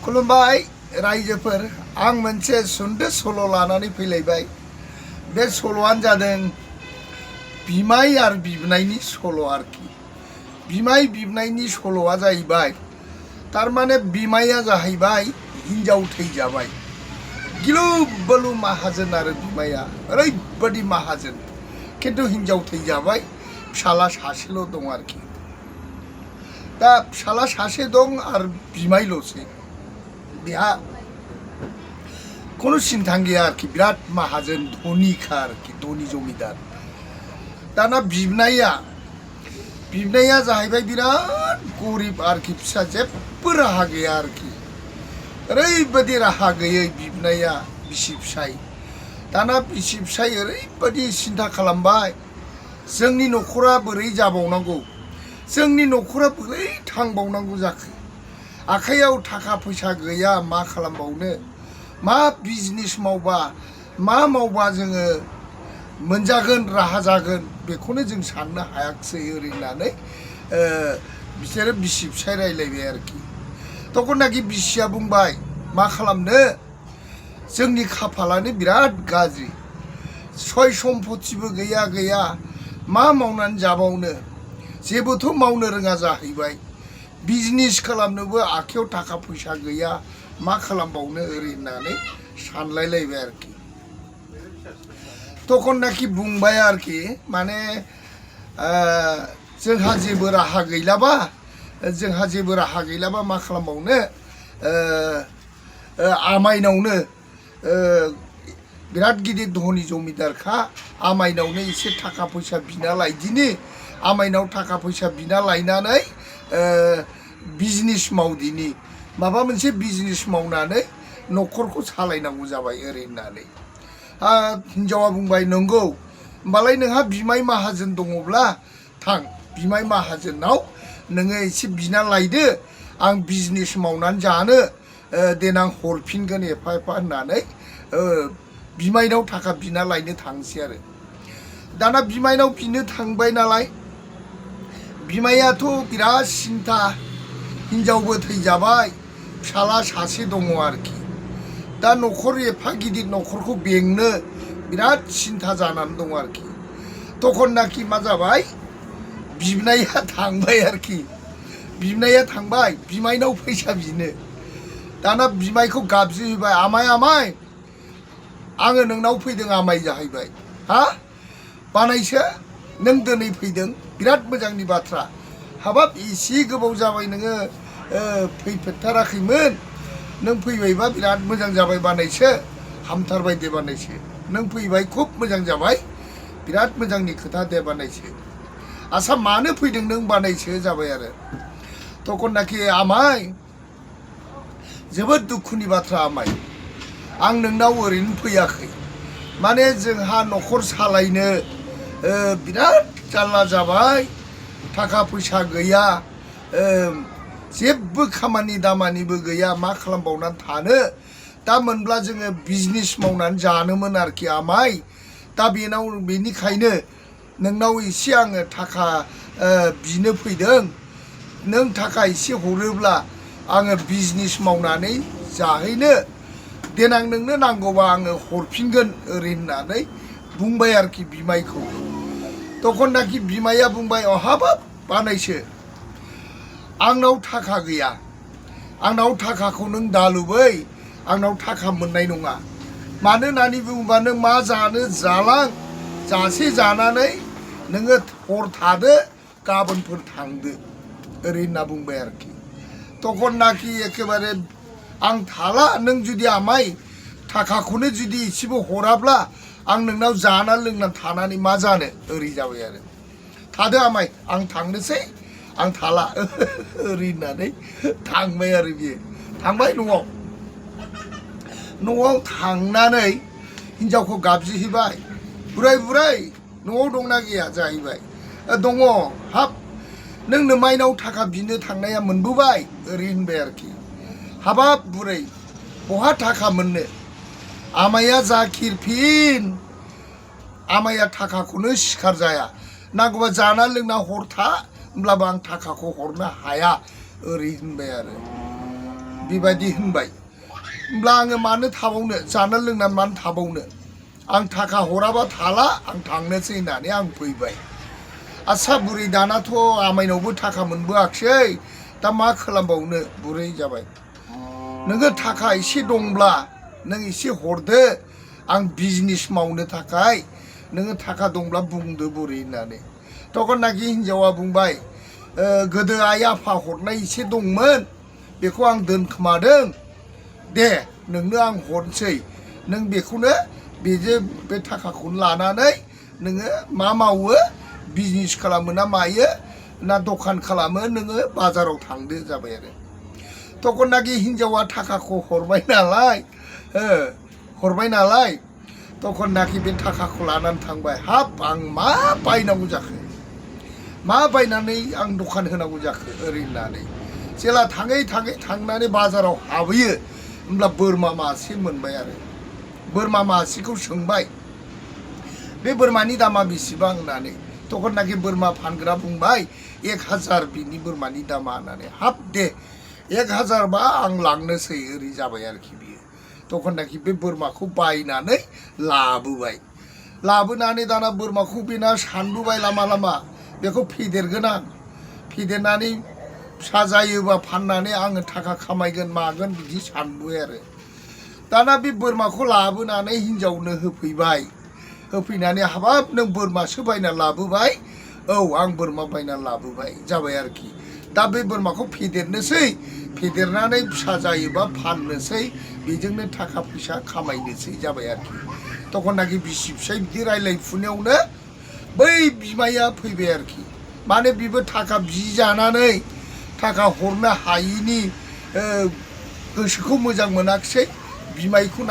खुलुमबाय रायजोफोर आं मोनसे सुंद' सल' लानानै फैलायबाय। बे सल'आनो जादों बिमाय आरो बिबोनायनि सल' आरोखि। बिमाय बिबोनायनि सल'आ जाहैबाय थारमाने बिमाया जाहैबाय हिन्जाव थैजाबाय। गिलु बालु माहाजोन आरो बिमाया ओरैबादि माहाजोन, खिन्थु हिन्जाव थैजाबाय, फिसाला सासेल' दं आरोखि। दा फिसाला सासे दं आरो बिमायल'सै। बेहा खुनु सिन्था गैया आरोखि, बिराद माहाजोन धनिखा आरोखि, धनि जमिदार। दाना बिबनाया जाहैबाय बिराद गरिब आरोखि, फिसा जेबो राहा गैया आरोखि। ओरैबादि राहा गैयै बिबनाया बिसि फिसाय। दाना बिसि फिसाय ओरैबादि सिन्था खालामबाय, जोंनि न'खरा बोरै जाबावनांगौ, जोंनि न'खरा बोरै थांबावनांगौ जाखो। आखाइयाव थाखा फैसा गैया, मा खालामबावनो, मा बिजनेस मावबा, मा मावबा जोङो मोनजागोन, राहा जागोन, बेखौनो जों साननो हायाखिसै ओरै होननानै बिसोरो बिसि फिसाय रायलायबाय आरोखि। तखननाखि बिसिया बुंबाय, मा खालामनो, जोंनि खाफालानो बिराद गाज्रि, सय सम्पतिबो गैया, मा मावनानै जाबावनो, जेबोथ' मावनो रोङा जाहैबाय, बिजनेस खालामनोबो आखाइयाव थाखा फैसा गैया, मा खालामबावनो ओरै होननानै सानलायलायबाय आरोखि। तखननाखि बुंबाय आरोखि, माने जोंहा जेबो राहा गैलाबा मा खालामबावनो, आमाइनावनो, बिराद गिदिर धनि जमिदारखा, आमाइनावनो एसे थाखा फैसा बिना लायदिनि, आमाइनाव थाखा फैसा बिना लायनानै बिजनेस मावदिनि, माबा मोनसे बिजनेस मावनानै न'खरखौ सालायनांगौ जाबाय ओरै होननानै। हिन्जावा बुंबाय, नंगौ, होमबालाय नोंहा बिमाय माहाजोन दङब्ला थां, बिमाय माहाजोनाव नोङो एसे बिना लायदो, आं बिजनेस मावनानै जानो देनां हरफिनगोन एफा एफा होननानै बिमायनाव थाखा बिना लायनो थांसै आरो। दाना बिमायनाव बिनो थांबाय नालाय, बिमायाथ' बिराद सिन्था, हिन्जावबो थैजाबाय, फिसाला सासे दङ आरोखि। दा न'खर एफा गिदिर न'खरखौ बेंनो बिराद सिन्था जानानै दं आरोखि। तखननाखि मा जाबाय, बिबनाया थांबाय आरोखि। बिबनाया थांबाय बिमायनाव फैसा बिनो। दाना बिमायखौ गाबज्रिबाय, आमाय आङो नोंनाव फैदों आमाय जाहैबाय। हा बानायसो, नों दिनै फैदों, बिराद मोजांनि बाथ्रा। हाबाब एसे गोबाव जाबाय नोङो फैफेरथाराखैमोन, नों फैबायबा बिराद मोजां जाबाय बानायसो, हामथारबाय दे बानायसो, नों फैबाय खुब मोजां जाबाय, बिराद मोजांनि खोथा दे बानायसो। आच्छा मानो फैदों नों बानायसो जाबाय आरो। तखननाखि आमाय, जोबोद दुखुनि बाथ्रा आमाय, आं नोंनाव ओरैनो फैयाखै, माने जोंहा न'खर सालायनो बिराद जारला जाबाय, थाखा फैसा गैया, जेबो खामानि दामानिबो गैया, मा खालामबावनानै थानो। दा मोनब्ला जोङो बिजनेस मावनानै जानोमोन आरोखि आमाय। दा बेनिखायनो नोंनाव एसे आङो थाखा बिनो फैदों, नों थाखा एसे हरोब्ला आङो बिजनेस मावनानै जाहैनो, देनां नोंनो नांगौबा आङो हरफिनगोन ओरै होननानै बुंबाय आरोखि बिमायखौ। तखननाखि बिमाया बुंबाय, हाबाब बानायसो, आंनाव थाखा गैया, आंनाव थाखाखौ नों दालुबै, आंनाव थाखा मोननाय नङा। मानो होननानै बुङोबा, नों मा जानो जालां, जासे जानानै नोङो हर थादो, गाबोनफोर थांदो ओरै होनना बुंबाय आरोखि। तखननाखि एखेबारे आं थाला, नों जुदि आमाय थाखाखौनो जुदि एसेबो हराब्ला आं नोंनाव जाना लोंना थानानै मा जानो ओरै जाबाय आरो। थादो आमाय, आं थांनोसै, आं थाला ओरै होननानै थांबाय आरो बियो। थांबाय न'आव थांनानै हिन्जावखौ गाबज्रिहैबाय, बुराय न'आव दंना गैया जाहैबाय। दङ। हाब नों नोमाइनाव थाखा बिनो थांनाया मोनबोबाय ओरै होनबाय आरोखि। हाबाब बुरै, बहा थाखा मोननो, आमाया जा खिरफिन, आमाया थाखाखौनो सिखार जाया, नांगौबा जाना लोंना हरथा, होमब्लाबो आं थाखाखौ हरनो हाया ओरै होनबाय आरो। बेबायदि होनबाय होमब्ला आङो मानो थाबावनो जानो लोंना मानो थाबावनो आं थाखा हराबा थाला आं थांनोसै होननानै आं फैबाय आच्छा बुरै दानाथ' आमाइनावबो थाखा मोनबोआखिसै दा मा खालामबावनो बुरै जाबाय नोङो थाखा एसे दंब्ला नों एसे हरदो आं बिजनेस मावनो थाखाय नोङो थाखा दंब्ला बुंदो बुरै होननानै तखननाखि हिन्जावा बुंबाय गोदो आइ आफा हरनाय एसे दंमोन बेखौ आं दोनखोमादों दे नोंनो आं हरनोसै नों बेखौनो बेजों बे थाखाखौनो लानानै नोङो मा मावो बिजनेस खालामो ना मायो ना दखान खालामो नोङो बाजाराव थांदो जाबाय आरो तखननाखि हिन्जावा थाखाखौ हरबाय नालाय तखननाखि बे थाखाखौ लानानै थांबाय हाब आं मा बायनांगौ जाखो मा बायनानै आं दखान होनांगौ जाखो ओरै होननानै जेला थाङै थांनानै बाजाराव हाबहैयो होमब्ला बोरमा मासे मोनबाय आरो बोरमा मासेखौ सोंबाय बे बोरमानि दामा बेसेबां होननानै तखननाखि बोरमा फानग्रा बुंबाय 1000 बिनि बोरमानि दामा होननानै हाब दे 1000 बा आं लांनोसै ओरै जाबाय आरोखि बियो तखननाखि बे बोरमाखौ बायनानै लाबोनानै दाना बोरमाखौ बेना सानबोबाय लामा बेखौ फेदेरगोन आं फेदेरनानै फिसा जायोबा फाननानै आङो थाखा खामायगोन मागोन बिदि सानबोबाय आरो दाना बे बोरमाखौ लाबोनानै हिन्जावनो होफैबाय होफैनानै हाबाब नों बोरमासो बायना लाबोबाय औ आं बोरमा बायना लाबोबाय जाबाय आरोखि दा बे बोरमाखौ फेदेरनोसै फेदेरनानै फिसा जायोबा फाननोसै बेजोंनो थाखा फैसा खामायनोसै जाबाय आरोखि तखननाखि बिसि फिसाय बिदि रायलायफुनायावनो बै बिमाया फैबाय आरोखि माने बिबो थाखा बिजानानै थाखा हरनो हायिनि गोसोखौ मोजां मोनाखिसै बिमायखौ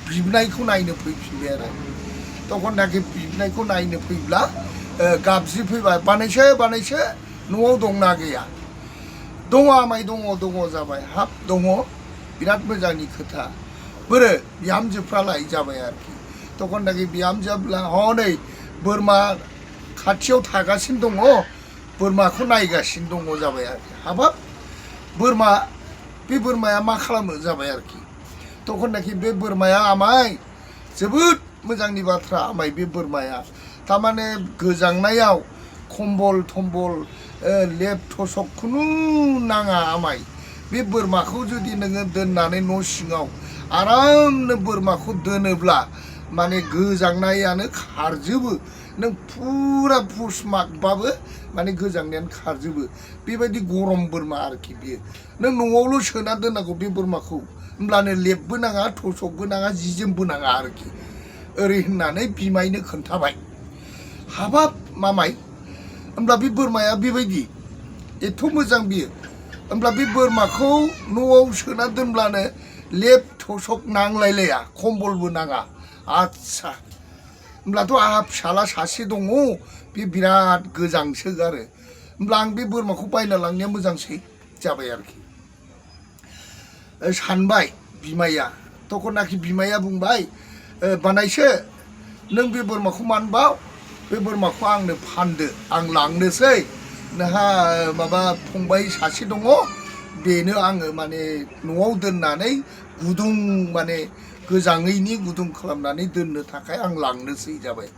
बिबनायखौ नायनो फैफिनबाय आरो तखननाखि बिबनायखौ नायनो फैब्ला गाबज्रि फैबाय बानायसो न'आव दंना गैया दङ आमाय दङ जाबाय हाब दङ बिराद मोजांनि खोथा बोरो बिहामजोफ्रालाय जाबाय आरोखि तखननाखि बिहामजोआ हनै बोरमा खाथियाव थागासिनो दङ बोरमाखौ नायगासिनो दङ जाबाय आरोखि हाबाब बे बोरमाया मा खालामो जाबाय आरोखि तखननाखि बे बोरमाया आमाय जोबोद मोजांनि बाथ्रा आमाय बे बोरमाया थारमाने गोजांनायाव खम्बल थम्बल लेप थसक खुनु नाङा आमाय बे बोरमाखौ जुदि नोङो दोननानै न' सिङाव आरामनो बोरमाखौ दोनोब्ला माने गोजांनायानो खारजोबो नों फुरा पुस मागबाबो माने गोजांनायानो खारजोबो बेबायदि गरम बोरमा आरोखि बियो नों न'आवल' सोना दोननांगौ बे बोरमाखौ होमब्लानो लेपबो नाङा थसकबो नाङा जि जोमबो नाङा आरोखि ओरै होननानै बिमायनो खोन्थाबाय हाबाब मामाय होमब्ला बे बोरमाया बेबायदि एथ' मोजां बियो होमब्ला बे बोरमाखौ न'आव सोना दोनब्लानो लेप थसक नांलायलाया खम्बलबो नाङा आच्छा होमब्लाथ' आंहा फिसाला सासे दङ बे बिराद गोजांसोगारो होमब्ला आं बे बोरमाखौ बायना लांनाया मोजांसै जाबाय आरोखि सानबाय बिमाया तखननाखि बिमाया बुंबाय बानायसो नों बे बोरमाखौ मानबाव बे बोरमाखौ आंनो फानदो आं लांनोसै नोंहा माबा फंबाय सासे दङ बेनो आङो माने न'आव दोननानै गुदुं माने गोजाङैनि गुदुं खालामनानै दोननो थाखाय आं लांनोसै जाबाय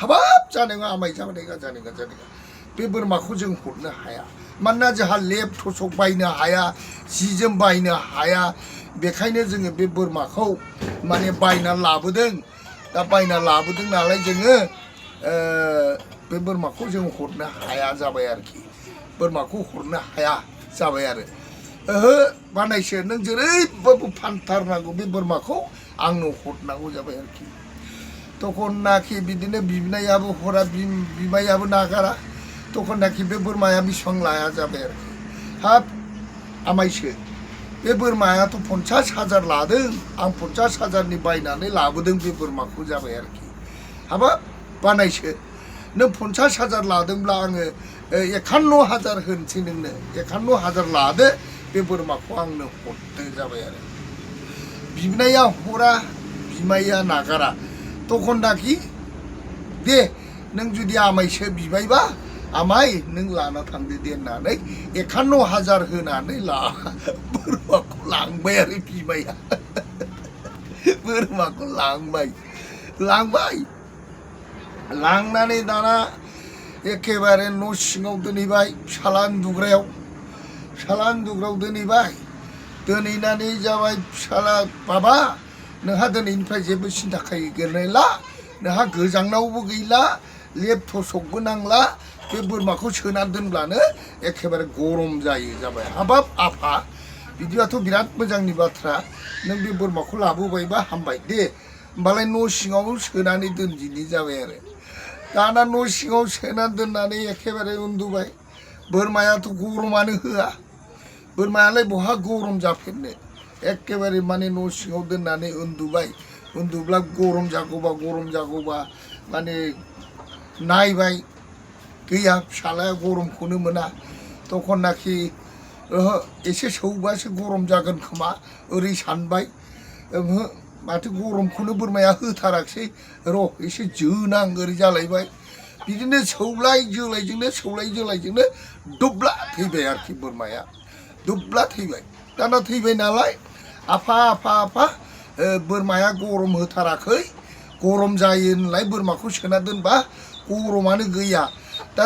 हाबाब जानाङा आमाय जानाङा बे बोरमाखौ जों हरनो हाया मानोना जोंहा लेप थसक बायनो हाया जि जोम बायनो हाया बेखायनो जोङो बे बोरमाखौ माने बायना लाबोदों दा बायना लाबोदों नालाय जोङो बे बोरमाखौ जों हरनो हाया जाबाय आरोखि बोरमाखौ हरनो हाया जाबाय आरो ओहो बानायसो नों जेरैबाबो फानथारनांगौ बे बोरमाखौ आंनो हरनांगौ जाबाय आरोखि तखननाखि बिदिनो बिबनायाबो हरा बिमायाबो नागारा तखननाखि बे बोरमाया बेसेबां लाया जाबाय आरोखि हाब आमायसो बे बोरमायाथ' 50,000 लादों आं 50,000नि बायनानै लाबोदों बे बोरमाखौ जाबाय आरोखि हाबाब बानायसो नों 50,000 लादोंब्ला आङो 51,000 होनोसै नोंनो 51,000 लादो बे बोरमाखौ आंनो हरदो जाबाय आरो बिबनाया हरा बिमाया नागारा तखननाखि दे नों जुदि आमायसो बिबायबा आमाय नों लाना थांदो दे होननानै 51,000 होनानै बोरमाखौ लांबाय लांबाय आरो बिमाया बोरमाखौ लांबाय लांनानै दाना एखेबारे न' सिङाव दोनहैबाय फिसाला उन्दुग्रायाव दोनहैबाय दोनहैनानै जाबाय फिसाला बाबा नोंहा दिनैनिफ्राय जेबो सिन्था गैला नोंहा गोजांनावबो गैला लेप थसकबो नांला बे बोरमाखौ सोनानै दोनब्लानो एखेबारे गरम जाबाय हाबाब आफा बिदिबाथ' बिराद मोजांनि बाथ्रा नों बे बोरमाखौ लाबोबायबा हामबाय दे होमबालाय न' सिङाव सोनानै दोनदिनि जाबाय आरो दाना न' सिङाव सोनानै दोननानै एखेबारे उन्दुबाय बोरमायाथ' गरमानो होआ बोरमायालाय बहा गरम जाफेरनो एखेबारे माने न' सिङाव दोननानै उन्दुब्ला गरम जागौबा माने नायबाय गैया फिसालाया गरमखौनो मोना तखननाखि एसे सौबासो गरम जागोन खोमा ओरै सानबाय माथो गरमखौनो बोरमाया होथाराखिसै र' एसे जोनां ओरै जालायबाय बिदिनो सौलाय जोलायजोंनो दुब्ला थैबाय आरोखि बोरमाया दुब्ला थैबाय दाना थैबाय नालाय आफा बोरमाया गरम होथाराखै गरम जायो नालाय बोरमाखौ सोना दोनबा गरमानो गैया दा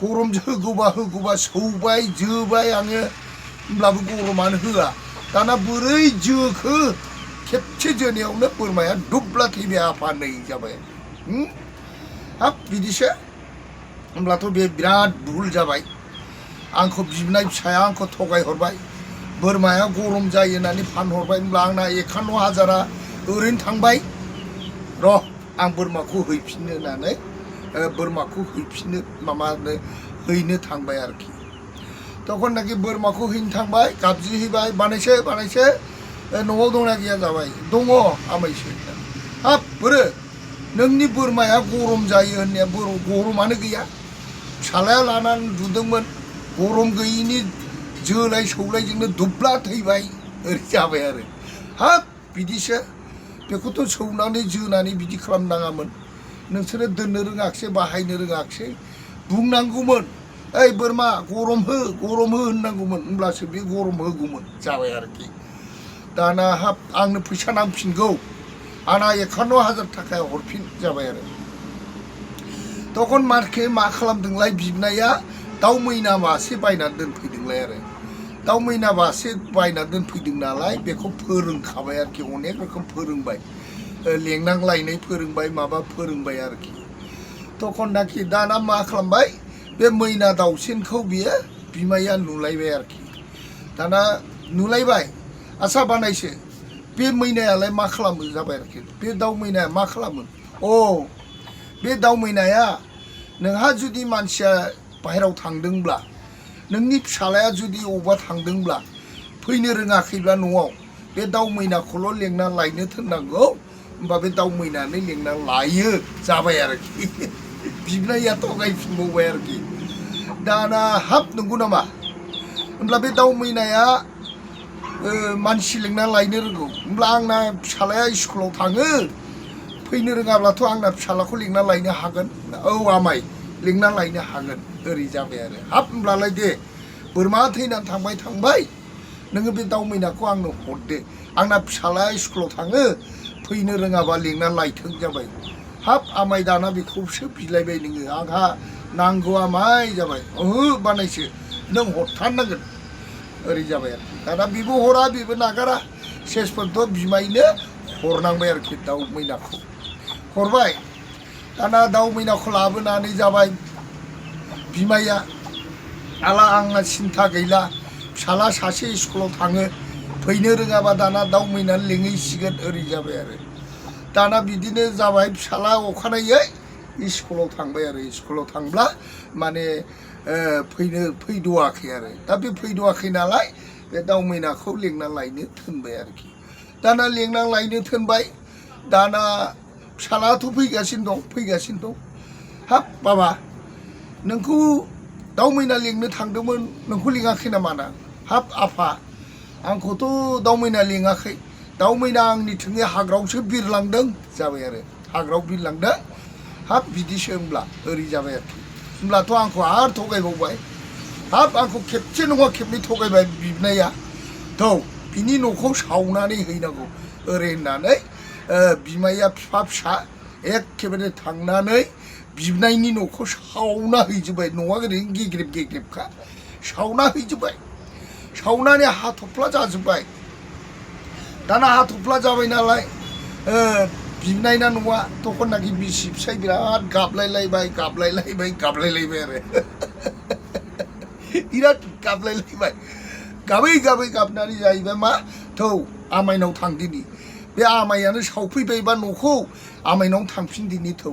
गरम होगौबा सौबाय जोबाय आङो होमब्लाबो गरमानो होआ दाना बोरै जोखो खेबसे जोनायावनो बोरमाया दुब्ला थैबाय आफा नै जाबाय हाब बिदिसो होमब्लाथ' बे बिराद भुल जाबाय आंखौ बिनाय फिसाया आंखौ थगायहरबाय बोरमाया गरम जायो होननानै फानहरबाय होमब्ला आंना 51,000 ओरैनो थांबाय र' आं बोरमाखौ हैफिननो होननानै बोरमाखौ हैनो थांबाय आरोखि तखननाखि बोरमाखौ हैनो थांबाय गाबज्रिहैबाय बानायसो न'आव दंना गैया जाबाय दङ आमायसो हाब बोरो नोंनि बोरमाया गरम जायो होननाया गरमानो गैया फिसालाया लानानै उन्दुदोंमोन गरम गैयिनि जोलाय सौलायजोंनो दुब्ला थैबाय ओरै जाबाय आरो हाब बिदिसो बेखौथ' सौनानै जोनानै बिदि खालामनाङामोन नोंसोरो दोननो रोङाखिसै बाहायनो रोङाखिसै बुंनांगौमोन ओइ बोरमा गरम हो होननांगौमोन होमब्लासो बे गरम होगौमोन जाबाय आरोखि दाना हाब आंनो फैसा नांफिनगौ आंना 51,000 थाखाया हरफिन जाबाय आरो तखन मा खालामदोंलाय बिबनाया दाउ मैना मासे बायनानै दोनफैदोंलाय आरो दाउ मैना मासे बायनानै दोनफैदों नालाय बेखौ फोरोंखाबाय आरोखि अनेक रोखोम फोरोंबाय लेंनांलायनाय फोरोंबाय माबा फोरोंबाय आरोखि तखननाखि दाना मा खालामबाय बे मैना दाउसेनखौ बियो बिमाया नुलायबाय आरोखि दाना नुलायबाय आसा बानायसो बे मैनायालाय मा खालामो जाबाय आरोखि बे दाउ मैनाया मा खालामो बे दाउ मैनाया नोंहा जुदि मानसिया बाहेराव थांदोंब्ला नोंनि फिसालाया जुदि अबेबा थांदोंब्ला फैनो रोङाखैब्ला न'आव बे दाउ मैनाखौल' लेंना लायनो थोननांगौ होमबा बे दाउ मैनानै लेंना लायो जाबाय आरोखि बिबनाया थगायफिनबावबाय आरोखि दाना हाब नंगौ नामा होमब्ला बे दाउ मैनाया मानसि लेंना लायनो रोंगौ होमब्ला आंना फिसालाया स्कुलाव थाङो फैनो रोङाब्लाथ' आंना फिसालाखौ लेंना लायनो हागोन औ आमाय लेंना लायनो हागोन ओरै जाबाय आरो हाब होमब्लालाय दे बोरमा थैनानै थांबाय नोङो बे दाउ मैनाखौ आंनो हरदो आंना फिसालाया स्कुलाव थाङो फैनो रोङाबा लेंना लायथों जाबाय हाब आमाय दाना बेखौसो बिलायबाय नोङो आंहा नांगौ आमाय जाबाय बानायसो नों हरथारनांगोन ओरै जाबाय आरो दाना बेबो हरा बेबो नागारा सेसफोरथ' बिमायनो हरनांबाय आरोखि दाउ मैनाखौ हरबाय दाना दाउ मैनाखौ लाबोनानै जाबाय बिमाया आला आंना सिन्था गैला फिसाला सासे स्कुलाव थाङो फैनो रोङाबा दाना दाउ मैनानै लेंहैसिगोन ओरै जाबाय आरो दाना बिदिनो जाबाय फिसाला अखानायै स्कुलाव थांबाय आरो स्कुलाव थांब्ला माने फैद'वाखै आरो दा बे फैद'वाखै नालाय बे दाउ मैनाखौ लेंना लायनो थोनबाय आरोखि दाना लेंना लायनो थोनबाय दाना फिसालायाथ' फैगासिनो दं हाब बाबा नोंखौ दाउ मैना लेंनो थांदोंमोन नोंखौ लेङाखै नामा ना हाब आफा आंखौथ' दाउ मैना लेङाखै दाउ मैना आंनि थोङै हाग्रायावसो बिरलांदों जाबाय आरो हाग्रायाव बिरलांदों हाब बिदिसो होमब्ला ओरै जाबाय आरोखि होमब्लाथ' आंखौ आरो थगायबावबाय हाब आंखौ खेबसे नङा खेबनै थगायबाय बिबनाया बिनि न'खौ सावनानै हैनांगौ ओरै होननानै बिमाया बिफा फिसा एखेबारे थांनानै बिबनायनि न'खौ सावना हैजोब्बाय। न'आ ओरैनो गेग्रेब गेग्रेबखा सावना हैजोब्बाय। सावनानै हाथफ्ला जाजोब्बाय। दाना हाथफ्ला जाबाय नालाय बिबनायना न'आ तखननाखि बिसि फिसाय बिराद गाबलायलायबाय आरो बिराद गाबलायलायबाय। गाबै गाबै गाबनानै जाहैबाय मा थौ आमाइनाव थांदिनि, बे आमायानो सावफैबायबा न'खौ आमाइनाव थांफिनदिनि थौ,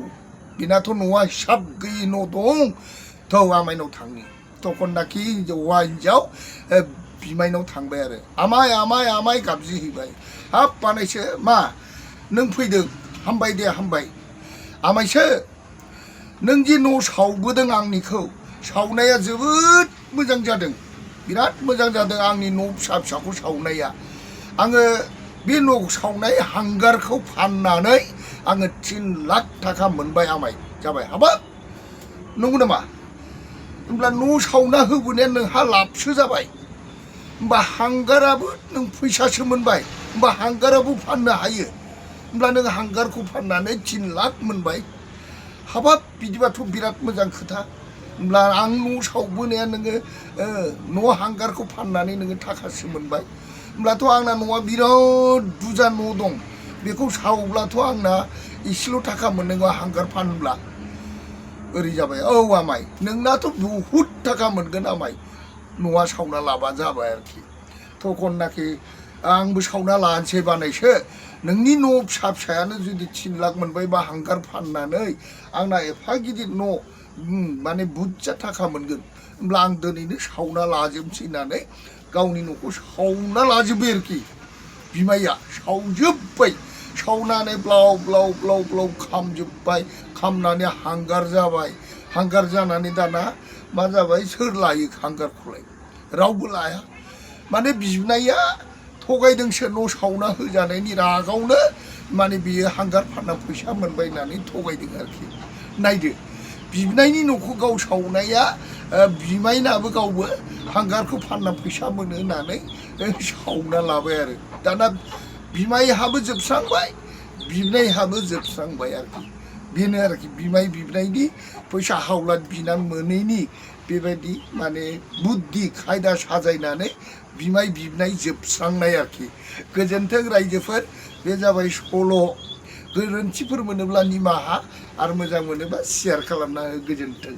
बेनाथ' न'आ हिसाब गैयि न' दं, थौ आमाइनाव थांनि। तखननाखि हौवा हिन्जाव बिमाइनाव थांबाय आरो आमाय आमाय आमाय गाबज्रिहैबाय। हाब बानायसो मा नों फैदों, हामबाय दे हामबाय। आमायसो नों जे न' सावबोदों आंनिखौ, सावनाया जोबोद मोजां जादों, बिराद मोजां जादों आंनि न' फिसा फिसाखौ सावनाया। आङो बे न' सावनाय हांगारखौ फाननानै आङो 3 लाख थाखा मोनबाय आमाय जाबाय। हाबाब नंगौ नामा? होमब्ला न' सावना होबोनाया नोंहा लाबसो जाबाय। होमबा हांगाराबो नों फैसासो मोनबाय, होमबा हांगाराबो फाननो हायो। होमब्ला नों हांगारखौ फाननानै 3 लाख मोनबाय। हाबाब बिदिबाथ' बिराद मोजां खोथा। होमब्ला आं न' सावबोनाया नोङो न' हांगारखौ फाननानै नोङो थाखासो मोनबाय। होमब्लाथ' आंना न'आ बिराद बुरजा न' दं, बेखौ सावब्लाथ' आंना एसेल' थाखा मोननांगौ हांगार फानब्ला। ओरै जाबाय। औ आमाय नोंनाथ' बहुद थाखा मोनगोन आमाय, न'आ सावना लाबा जाबाय आरोखि। तखननाखि आंबो सावना लानोसै बानायसो, नोंनि न' फिसा फिसायानो जुदि 3 लाख मोनबायबा हांगार फाननानै आंना एफा गिदिर न' माने बुरजा थाखा मोनगोन, होमब्ला आं दिनैनो सावना लाजोबनोसै होननानै गावनि न'खौ सावना लाजोब्बाय आरोखि। बिमाया सावजोब्बाय, सावनानै ब्लाव ब्लाव ब्लाव ब्लाव खामजोब्बाय। खामनानै हांगार जाबाय। हांगार जानानै दाना मा जाबाय, सोर लायो हांगारखौलाय? रावबो लाया। माने बिबनाया थगायदोंसो, न' सावना होजानायनि रागावनो माने बियो हांगार फानना फैसा मोनबाय होननानै थगायदों आरोखि। नायदो बिबनायनि न'खौ गाव सावनाया बिमायनाबो गावबो हांगारखौ फानना फैसा मोनो होननानै सावना लाबाय आरो। दाना बिमायहाबो जोबस्रांबाय, बिबनायहाबो जोबस्रांबाय आरोखि। बेनो आरोखि बिमाय बिबनायनि फैसा हावलाद बिनानै मोनैनि बेबायदि माने बुद्धि खायदा साजायनानै बिमाय बिबनाय जोबस्रांनाय आरोखि। गोजोन्थों रायजोफोर, बे जाबाय सल'। गोरोन्थिफोर मोनोब्ला निमाहा, आरो मोजां मोनोबा शेयार खालामना हो। गोजोन्थों।